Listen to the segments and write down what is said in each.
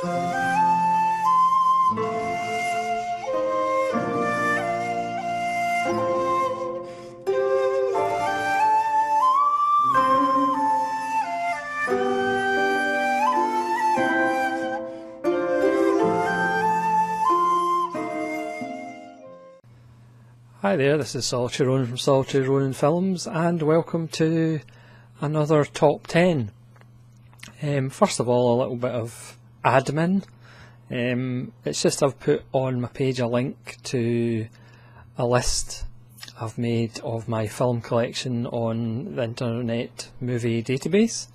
Hi there, this is Solitary Ronin from Solitary Ronin Films, and welcome to another Top 10. First of all, a little bit of admin. It's just I've put on my page a link to a list I've made of my film collection on the Internet Movie Database.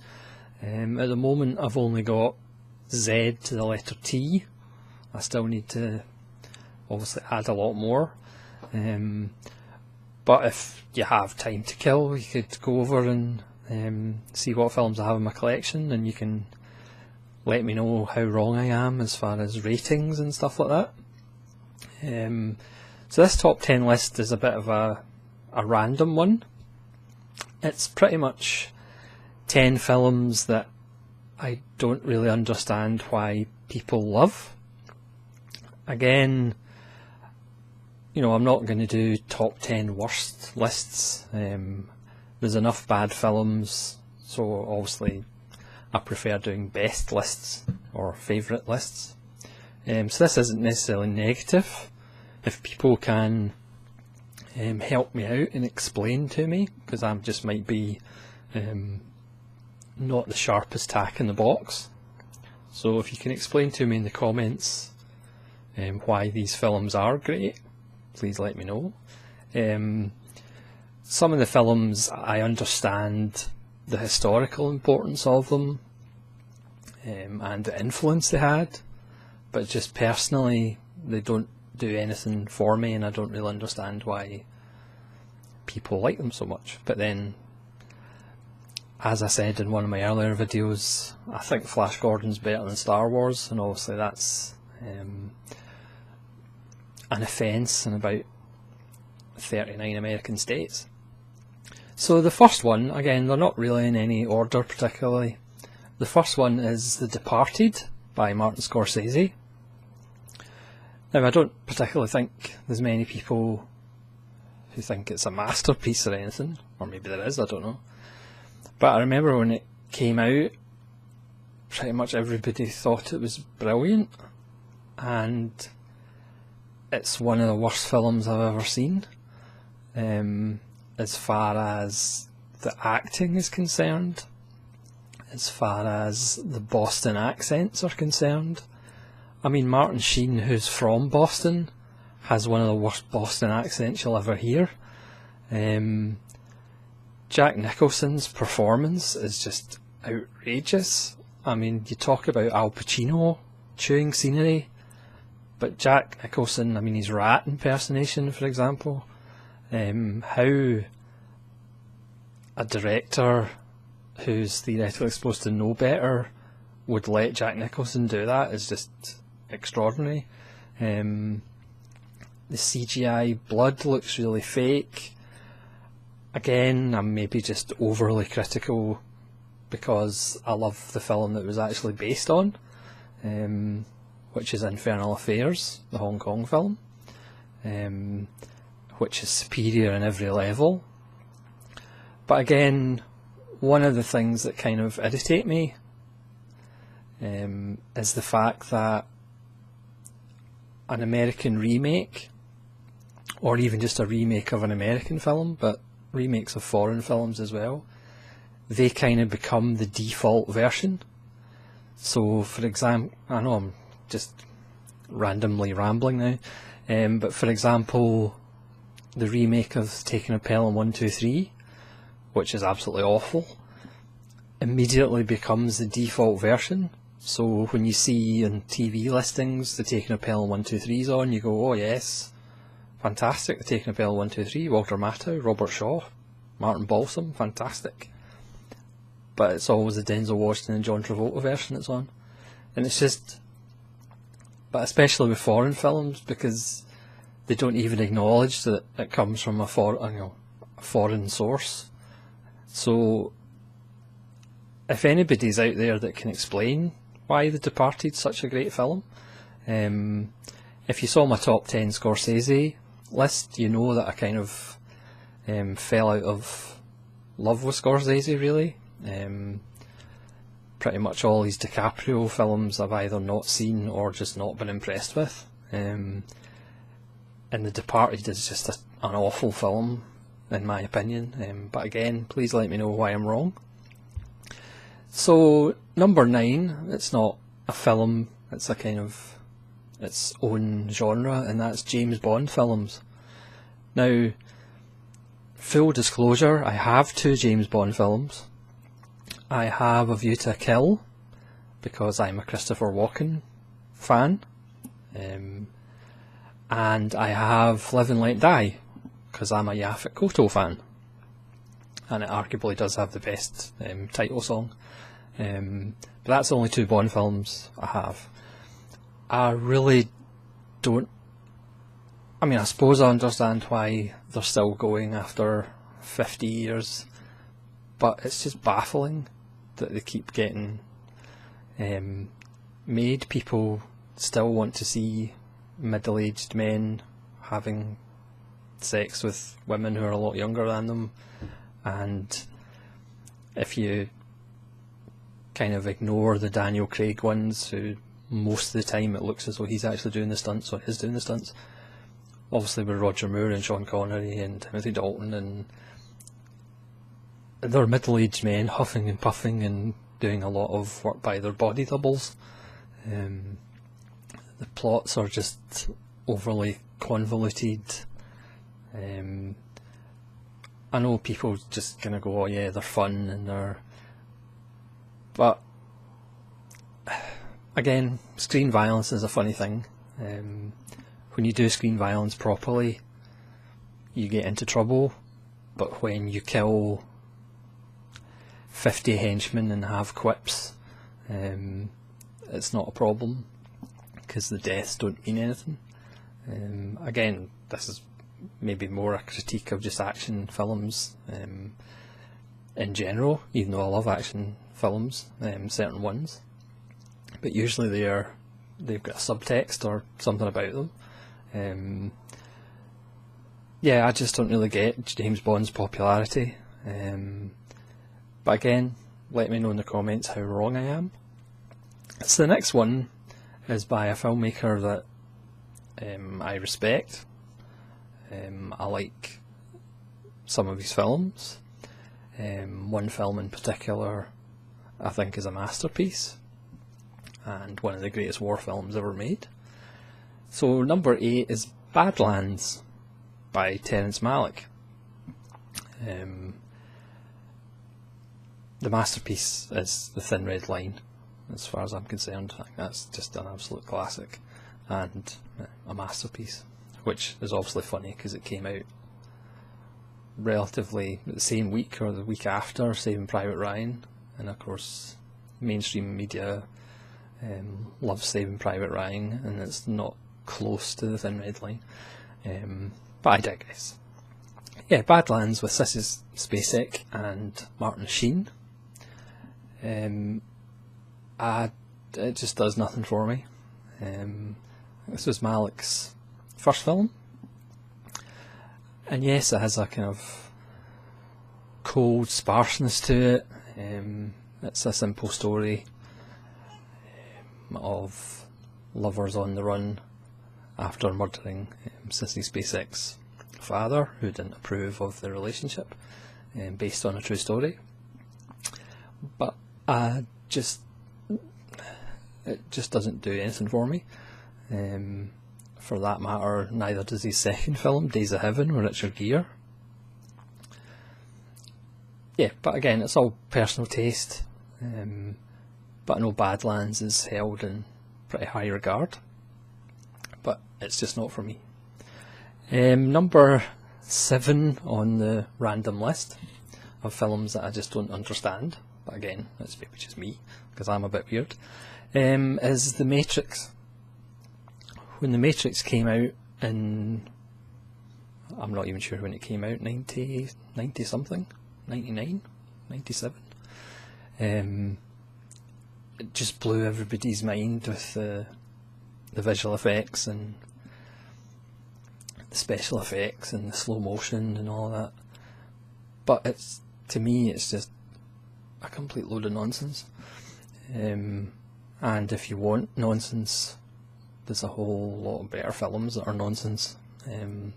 At the moment I've only got Z to the letter T. I still need to obviously add a lot more. But if you have time to kill, you could go over and see what films I have in my collection, and you can let me know how wrong I am as far as ratings and stuff like that. So this top 10 list is a bit of a random one. It's pretty much 10 films that I don't really understand why people love. Again, you know, I'm not going to do top 10 worst lists. There's enough bad films, so obviously I prefer doing best lists or favourite lists. So this isn't necessarily negative. If people can help me out and explain to me, because I just might be not the sharpest tack in the box. So if you can explain to me in the comments why these films are great, please let me know. Some of the films, I understand the historical importance of them and the influence they had, but just personally they don't do anything for me, and I don't really understand why people like them so much. But then, as I said in one of my earlier videos, I think Flash Gordon's better than Star Wars, and obviously that's an offence in about 39 American states. So the first one, again, they're not really in any order particularly. The first one is The Departed by Martin Scorsese. Now, I don't particularly think there's many people who think it's a masterpiece or anything, or maybe there is, I don't know. But I remember when it came out, pretty much everybody thought it was brilliant, and it's one of the worst films I've ever seen. As far as the acting is concerned, as far as the Boston accents are concerned. I mean, Martin Sheen, who's from Boston, has one of the worst Boston accents you'll ever hear. Jack Nicholson's performance is just outrageous. I mean, you talk about Al Pacino chewing scenery, but Jack Nicholson, I mean, his rat impersonation, for example, how a director who's theoretically supposed to know better would let Jack Nicholson do that is just extraordinary. The CGI blood looks really fake. Again, I'm maybe just overly critical because I love the film that it was actually based on, which is Infernal Affairs, the Hong Kong film, which is superior in every level. But again, one of the things that kind of irritate me is the fact that an American remake, or even just a remake of an American film, but remakes of foreign films as well, they kind of become the default version. So for example, I know I'm just randomly rambling now, but for example, the remake of Taking of Pelham 1, 2, 3, which is absolutely awful, immediately becomes the default version. So when you see on TV listings the Taking of Pelham 1, 2, 3 is on, you go, oh yes, fantastic, the Taking of Pelham 1, 2, 3, Walter Matthau, Robert Shaw, Martin Balsam, fantastic. But it's always the Denzel Washington and John Travolta version that's on. And it's just, but especially with foreign films, because they don't even acknowledge that it comes from a foreign source. So if anybody's out there that can explain why The Departed such a great film. If you saw my top 10 Scorsese list, you know that I kind of fell out of love with Scorsese, really. Pretty much all his DiCaprio films I've either not seen or just not been impressed with. And The Departed is just an awful film, in my opinion. But again, please let me know why I'm wrong. So, number 9, it's not a film, it's a kind of its own genre, and that's James Bond films. Now, full disclosure, I have 2 James Bond films. I have A View to a Kill, because I'm a Christopher Walken fan, and I have Live and Let Die, because I'm a Yaphet Kotto fan, and it arguably does have the best title song. But that's the only 2 Bond films I have. I really don't... I mean, I suppose I understand why they're still going after 50 years, but it's just baffling that they keep getting made. People still want to see middle-aged men having sex with women who are a lot younger than them, and if you kind of ignore the Daniel Craig ones, who most of the time it looks as though he's actually doing the stunts or is doing the stunts, obviously with Roger Moore and Sean Connery and Timothy Dalton, and they're middle-aged men huffing and puffing and doing a lot of work by their body doubles. The plots are just overly convoluted. I know people just kind of go, oh yeah, they're fun and they're... But again, screen violence is a funny thing. When you do screen violence properly, you get into trouble, but when you kill 50 henchmen and have quips, it's not a problem, because the deaths don't mean anything. Again, this is maybe more a critique of just action films in general, even though I love action films, certain ones, but usually they've got a subtext or something about them. Yeah, I just don't really get James Bond's popularity, but again, let me know in the comments how wrong I am. So the next one is by a filmmaker that I respect. I like some of his films. One film in particular I think is a masterpiece and one of the greatest war films ever made. So number 8 is Badlands by Terrence Malick. The masterpiece is The Thin Red Line, as far as I'm concerned. I think that's just an absolute classic and a masterpiece, which is obviously funny because it came out relatively the same week or the week after Saving Private Ryan, and of course mainstream media loves Saving Private Ryan, and it's not close to The Thin Red Line, but I digress. Yeah, Badlands with Sissy Spacek and Martin Sheen. It just does nothing for me. This was Malick's first film, and yes, it has a kind of cold sparseness to it. It's a simple story of lovers on the run after murdering Sissy Spacek's father, who didn't approve of the relationship, based on a true story. But it just doesn't do anything for me. For that matter, neither does his second film, Days of Heaven, with Richard Gere. Yeah, but again, it's all personal taste. But I know Badlands is held in pretty high regard, but it's just not for me. Number 7 on the random list of films that I just don't understand, but again, that's maybe just me, because I'm a bit weird, is The Matrix. When The Matrix came out in, I'm not even sure when it came out, 90 something, 99, 97, it just blew everybody's mind with the visual effects and the special effects and the slow motion and all that. But to me it's just a complete load of nonsense. And if you want nonsense, there's a whole lot of better films that are nonsense than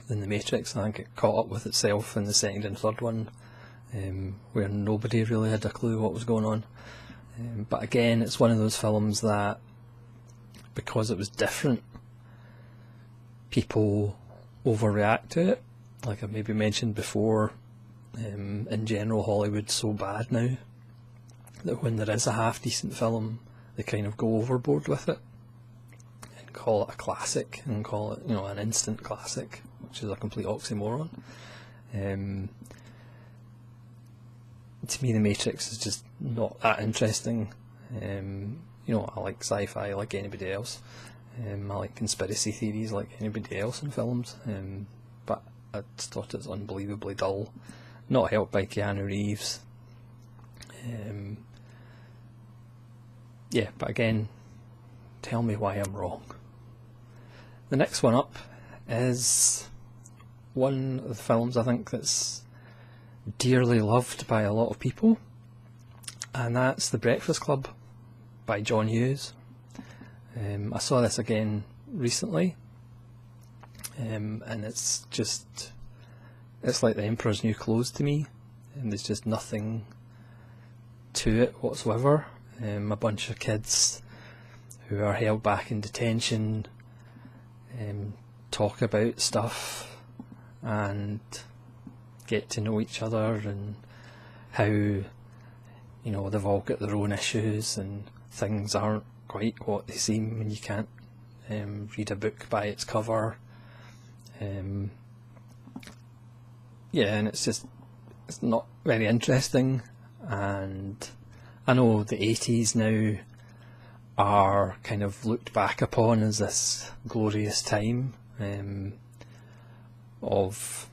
The Matrix. I think it caught up with itself in the second and third one, where nobody really had a clue what was going on. But again, it's one of those films that, because it was different, people overreact to it. Like I maybe mentioned before, in general Hollywood's so bad now that when there is a half decent film, they kind of go overboard with it and call it a classic and call it, an instant classic, which is a complete oxymoron. To me, The Matrix is just not that interesting. I like sci-fi like anybody else. I like conspiracy theories like anybody else in films. But I just thought it was unbelievably dull. Not helped by Keanu Reeves. But again, tell me why I'm wrong. The next one up is one of the films I think that's dearly loved by a lot of people, and that's The Breakfast Club by John Hughes. I saw this again recently, and it's like The Emperor's New Clothes to me, and there's just nothing to it whatsoever. A bunch of kids who are held back in detention talk about stuff and get to know each other, and how they've all got their own issues and things aren't quite what they seem, and you can't read a book by its cover. And it's not very interesting. And I know the 80s now are kind of looked back upon as this glorious time of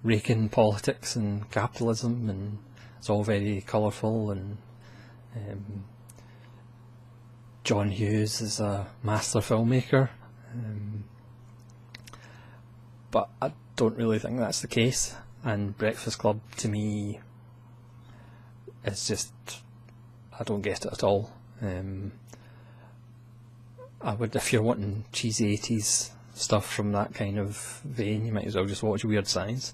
raking politics and capitalism, and it's all very colourful, and John Hughes is a master filmmaker, but I don't really think that's the case. And Breakfast Club to me is just, I don't get it at all. If you're wanting cheesy 80s stuff from that kind of vein, you might as well just watch Weird Science.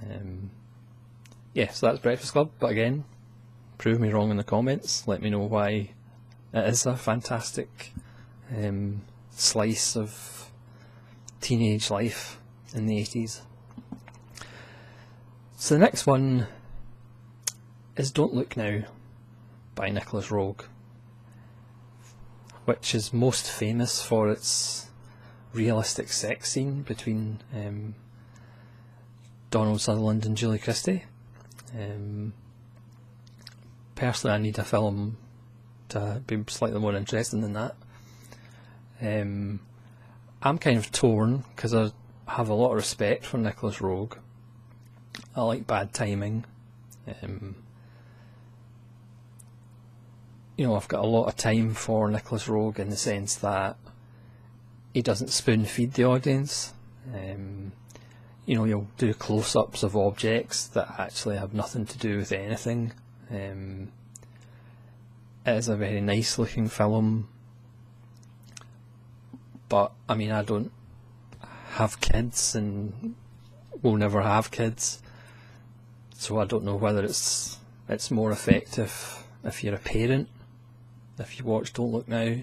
So that's Breakfast Club, but again, prove me wrong in the comments. Let me know why it is a fantastic slice of teenage life in the 80s. So the next one is Don't Look Now by Nicholas Roeg, which is most famous for its realistic sex scene between Donald Sutherland and Julie Christie. Personally, I need a film to be slightly more interesting than that. I'm kind of torn because I have a lot of respect for Nicholas Roeg. I like Bad Timing. I've got a lot of time for Nicholas Roeg in the sense that he doesn't spoon feed the audience. You'll do close-ups of objects that actually have nothing to do with anything. It is a very nice looking film, but I don't have kids and will never have kids, so I don't know whether it's more effective if you're a parent, if you watch Don't Look Now.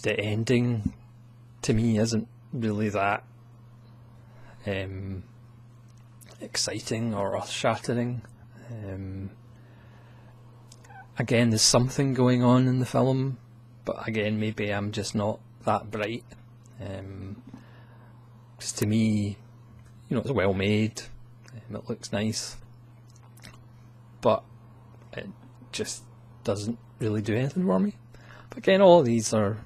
The ending to me isn't really that exciting or earth-shattering. Again, there's something going on in the film, but again, maybe I'm just not that bright. Because to me, it's well made, it looks nice, but it just doesn't really do anything for me. But again, all of these are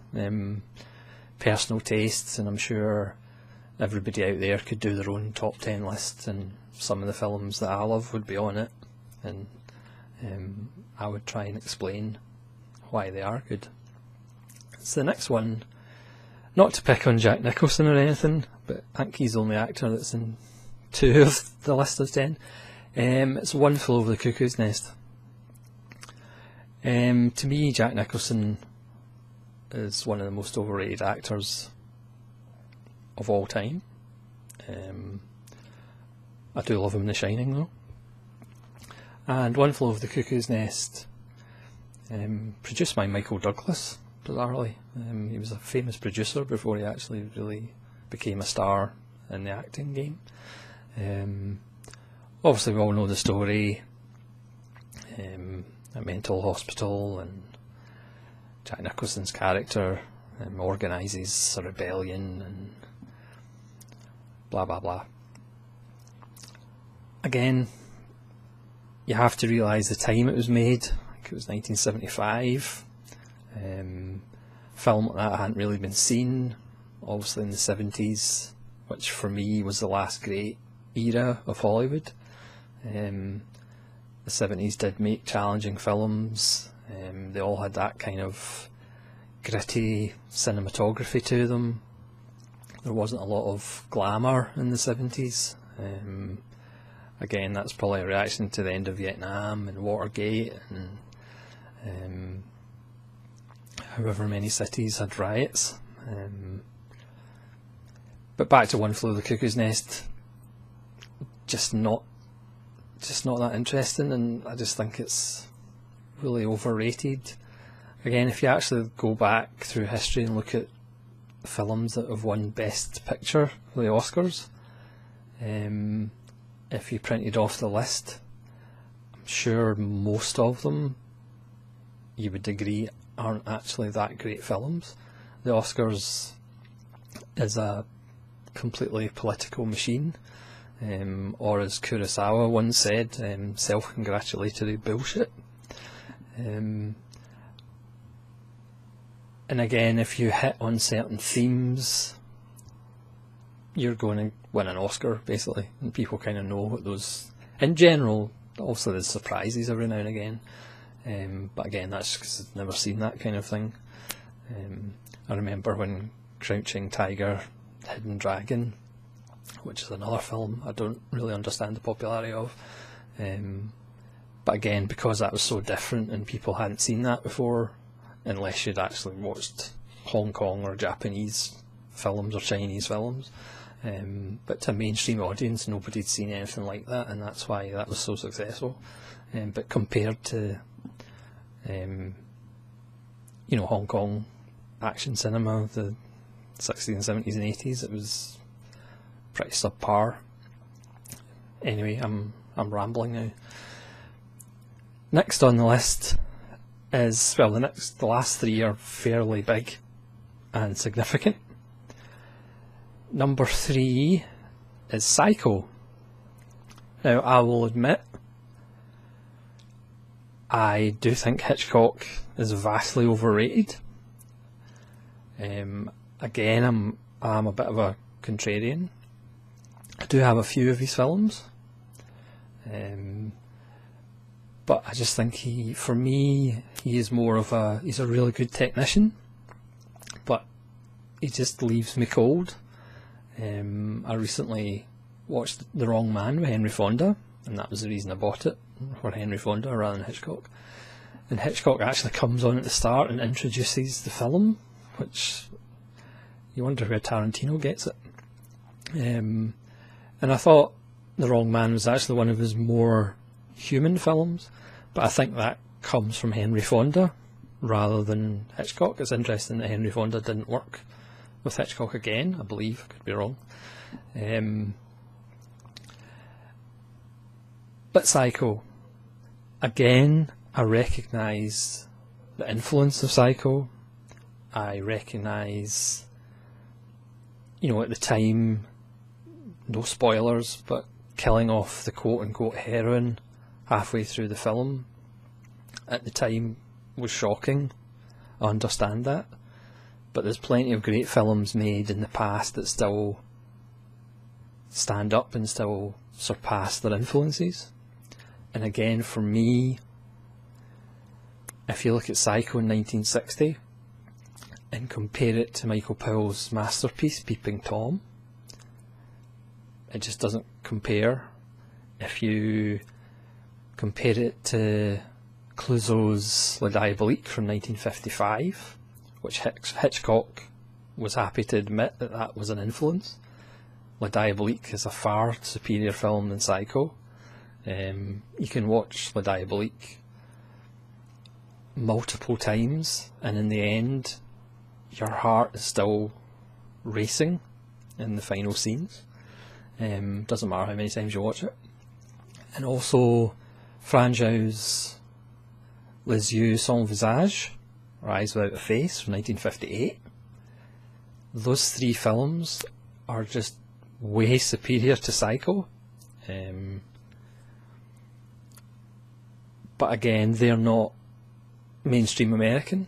personal tastes, and I'm sure everybody out there could do their own top 10 list, and some of the films that I love would be on it, and I would try and explain why they are good. So the next one, not to pick on Jack Nicholson or anything, but I think he's the only actor that's in 2 of the list of 10. It's One Flew Over the Cuckoo's Nest. To me, Jack Nicholson is one of the most overrated actors of all time. I do love him in The Shining though. And One Flew Over the Cuckoo's Nest, produced by Michael Douglas, bizarrely. He was a famous producer before he actually really became a star in the acting game. Obviously we all know the story, a mental hospital, and Jack Nicholson's character organises a rebellion and blah blah blah. Again, you have to realise the time it was made. I think it was 1975. Film like that hadn't really been seen, obviously in the 70s, which for me was the last great era of Hollywood. The 70s did make challenging films. They all had that kind of gritty cinematography to them. There wasn't a lot of glamour in the 70s. Again, that's probably a reaction to the end of Vietnam and Watergate, and however many cities had riots. But back to One Flew Over the Cuckoo's Nest, just not that interesting, and I just think it's really overrated. Again, if you actually go back through history and look at films that have won Best Picture for the Oscars, if you printed off the list, I'm sure most of them, you would agree, aren't actually that great films. The Oscars is a completely political machine, or as Kurosawa once said, self-congratulatory bullshit. And again, if you hit on certain themes, you're going to win an Oscar, basically, and people kind of know what those, in general. Also there's surprises every now and again, but again, that's because I've never seen that kind of thing. I remember when Crouching Tiger, Hidden Dragon, which is another film I don't really understand the popularity of, but again, because that was so different and people hadn't seen that before, unless you'd actually watched Hong Kong or Japanese films or Chinese films, but to a mainstream audience nobody'd seen anything like that, and that's why that was so successful. But compared to Hong Kong action cinema, the 60s and 70s and 80s, it was pretty subpar. Anyway, I'm rambling now. Next on the list is, well, the last 3 are fairly big and significant. Number 3 is Psycho. Now, I will admit, I do think Hitchcock is vastly overrated. Again, I'm a bit of a contrarian. I do have a few of his films, but I just think for me, he is more of he's a really good technician, but he just leaves me cold. I recently watched The Wrong Man with Henry Fonda, and that was the reason I bought it, for Henry Fonda rather than Hitchcock. And Hitchcock actually comes on at the start and introduces the film, which you wonder where Tarantino gets it. And I thought The Wrong Man was actually one of his more human films, but I think that comes from Henry Fonda rather than Hitchcock. It's interesting that Henry Fonda didn't work with Hitchcock again, I believe, I could be wrong. But Psycho, again, I recognise the influence of Psycho. I recognise, at the time, no spoilers, but killing off the quote-unquote heroine halfway through the film at the time was shocking. I understand that, but there's plenty of great films made in the past that still stand up and still surpass their influences. And again, for me, if you look at Psycho in 1960 and compare it to Michael Powell's masterpiece, Peeping Tom, it just doesn't compare. If you compare it to Clouseau's La Diabolique from 1955, which Hitchcock was happy to admit that that was an influence. La Diabolique is a far superior film than Psycho. You can watch La Diabolique multiple times, and in the end your heart is still racing in the final scenes. Doesn't matter how many times you watch it. And also Franjo's Les Yeux Sans Visage, or Eyes Without a Face, from 1958. Those three films are just way superior to Psycho. But again, they're not mainstream American.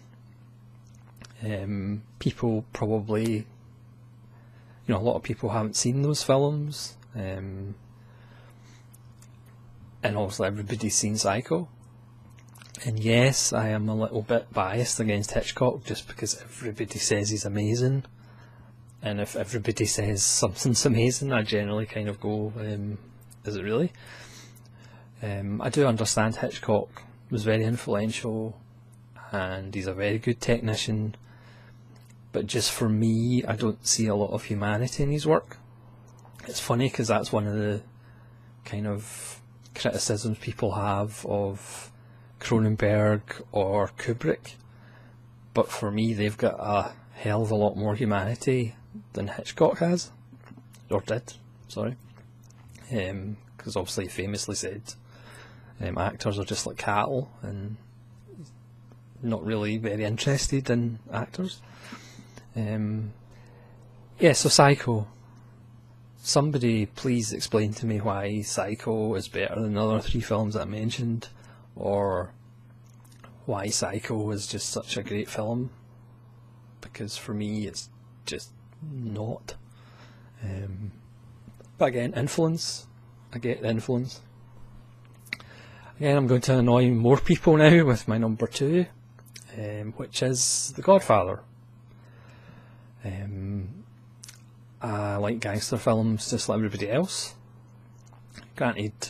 People probably, a lot of people haven't seen those films. And obviously everybody's seen Psycho. And yes, I am a little bit biased against Hitchcock just because everybody says he's amazing. And if everybody says something's amazing, I generally kind of go, is it really? I do understand Hitchcock was very influential and he's a very good technician, but just for me, I don't see a lot of humanity in his work. It's funny because that's one of the kind of criticisms people have of Cronenberg or Kubrick, but for me they've got a hell of a lot more humanity than Hitchcock has, or did, sorry, because obviously he famously said actors are just like cattle and not really very interested in actors. Yeah, so Psycho. Somebody please explain to me why Psycho is better than the other three films that I mentioned, or why Psycho is just such a great film, because for me it's just not. But again, influence, I get the influence. Again, I'm going to annoy more people now with my number 2, which is The Godfather. I like gangster films just like everybody else. Granted,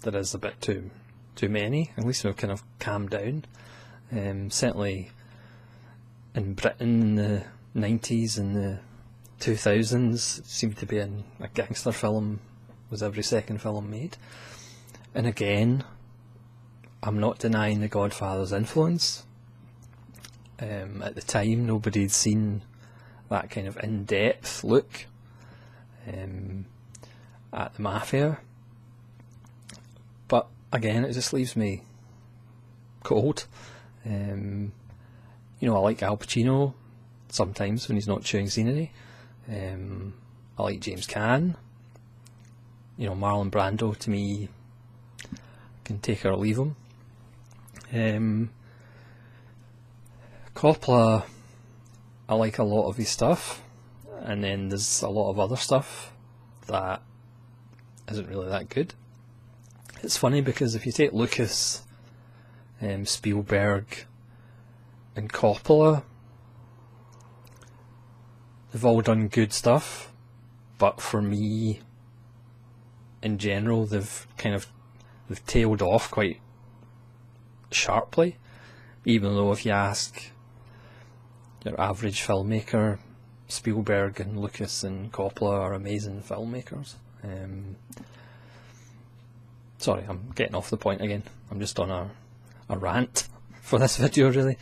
there is a bit too many. At least we've kind of calmed down. Certainly in Britain in the 90s and the 2000s, it seemed to be a gangster film was every second film made. And again, I'm not denying The Godfather's influence. At the time, nobody had seen that kind of in-depth look at the mafia. But again, it just leaves me cold. I like Al Pacino sometimes when he's not chewing scenery. I like James Caan. Marlon Brando, to me, can take or leave him. Coppola, I like a lot of his stuff, and then there's a lot of other stuff that isn't really that good. It's funny because if you take Lucas, Spielberg and Coppola, they've all done good stuff, but for me, in general, they've tailed off quite sharply, even though if you ask your average filmmaker, Spielberg and Lucas and Coppola are amazing filmmakers. Sorry, I'm getting off the point again. I'm just on a rant for this video, really.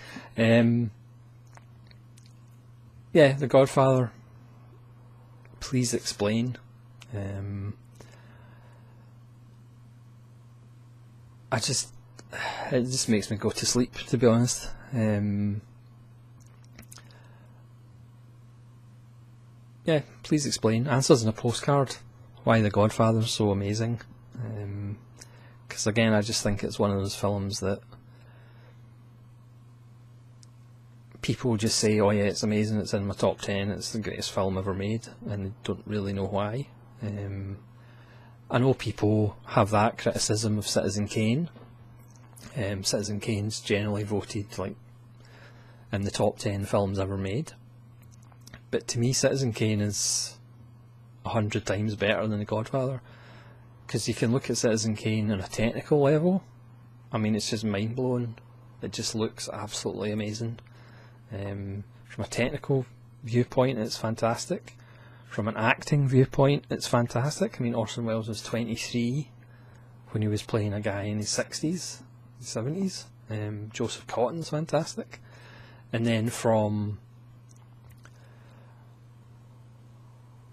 Yeah, The Godfather. Please explain. It just makes me go to sleep, to be honest. Yeah, please explain. Answers in a postcard. Why The Godfather's so amazing. Because again, I just think it's one of those films that people just say, oh yeah, it's amazing, it's in my top 10, it's the greatest film ever made, and they don't really know why. I know people have that criticism of Citizen Kane. Citizen Kane's generally voted like in the top 10 films ever made. But to me, Citizen Kane is 100 times better than The Godfather. Because you can look at Citizen Kane on a technical level. I mean, it's just mind-blowing. It just looks absolutely amazing. From a technical viewpoint, it's fantastic. From an acting viewpoint, it's fantastic. I mean, Orson Welles was 23 when he was playing a guy in his 60s, 70s. Joseph Cotton's fantastic. And then from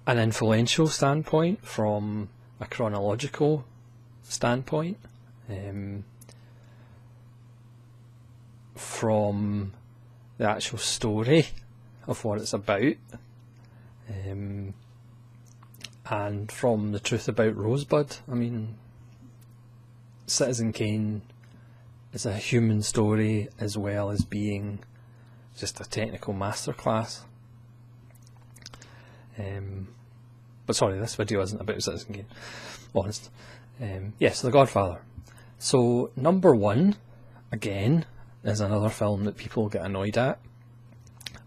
an influential standpoint, from a chronological standpoint, from the actual story of what it's about, and from the truth about Rosebud. I mean, Citizen Kane is a human story as well as being just a technical masterclass. But sorry, this video isn't about Citizen Kane, honest. Yes, The Godfather. So number 1, again, is another film that people get annoyed at,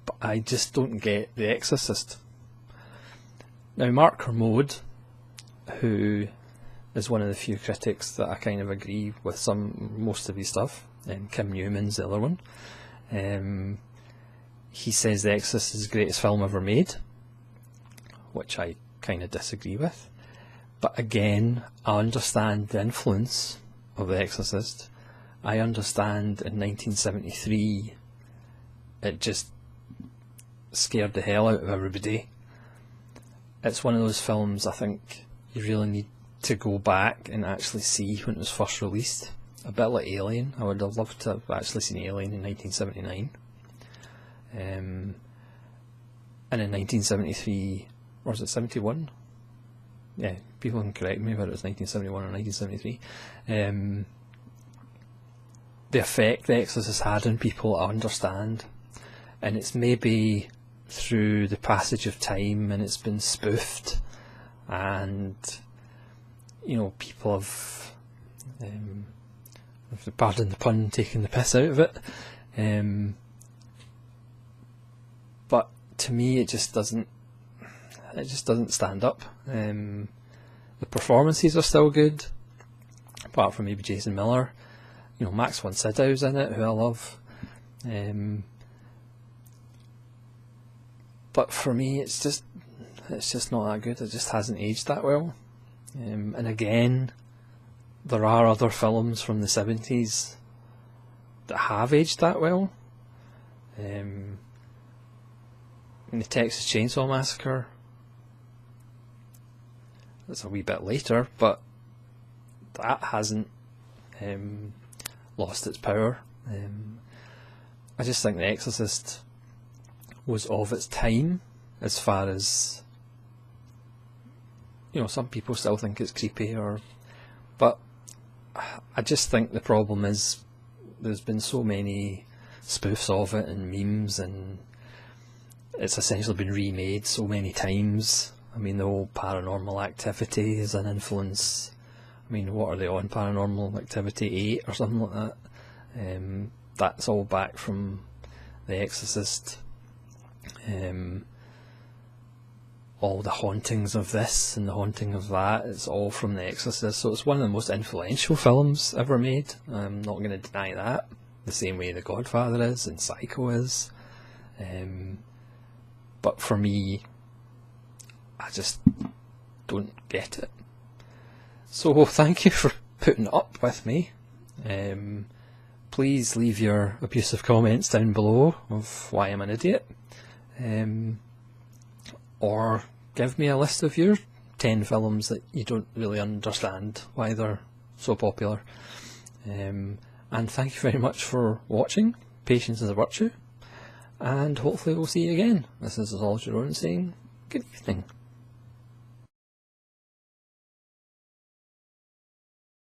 but I just don't get The Exorcist. Now, Mark Kermode, who is one of the few critics that I kind of agree with most of his stuff, and Kim Newman's the other one, he says The Exorcist is the greatest film ever made, which I kind of disagree with. But again, I understand the influence of The Exorcist. I understand in 1973 it just scared the hell out of everybody. It's one of those films I think you really need to go back and actually see when it was first released. A bit like Alien. I would have loved to have actually seen Alien in 1979. And in 1973, or was it 71? Yeah, people can correct me whether it's 1971 or 1973. The effect The Exorcist had on people, I understand, and it's maybe through the passage of time and it's been spoofed, and you know, people have, pardon the pun, taken the piss out of it. But to me, it just doesn't stand up. The performances are still good, apart from maybe Jason Miller. You know, Max von Sydow's in it, who I love. But for me, it's just not that good. It just hasn't aged that well. And again, there are other films from the 70s that have aged that well. In the Texas Chainsaw Massacre, it's a wee bit later, but that hasn't lost its power. I just think The Exorcist was of its time, as far as, you know, some people still think it's creepy, but I just think the problem is there's been so many spoofs of it and memes, and it's essentially been remade so many times. I mean, the whole Paranormal Activity is an influence. I mean, what are they on? Paranormal Activity 8 or something like that. That's all back from The Exorcist. All the hauntings of this and the haunting of that, it's all from The Exorcist. So it's one of the most influential films ever made. I'm not going to deny that. The same way The Godfather is and Psycho is. But for me, I just don't get it. So thank you for putting up with me. Please leave your abusive comments down below of why I'm an idiot. Or give me a list of your 10 films that you don't really understand why they're so popular. And thank you very much for watching. Patience is a virtue. And hopefully we'll see you again. This is All Jerome saying good evening.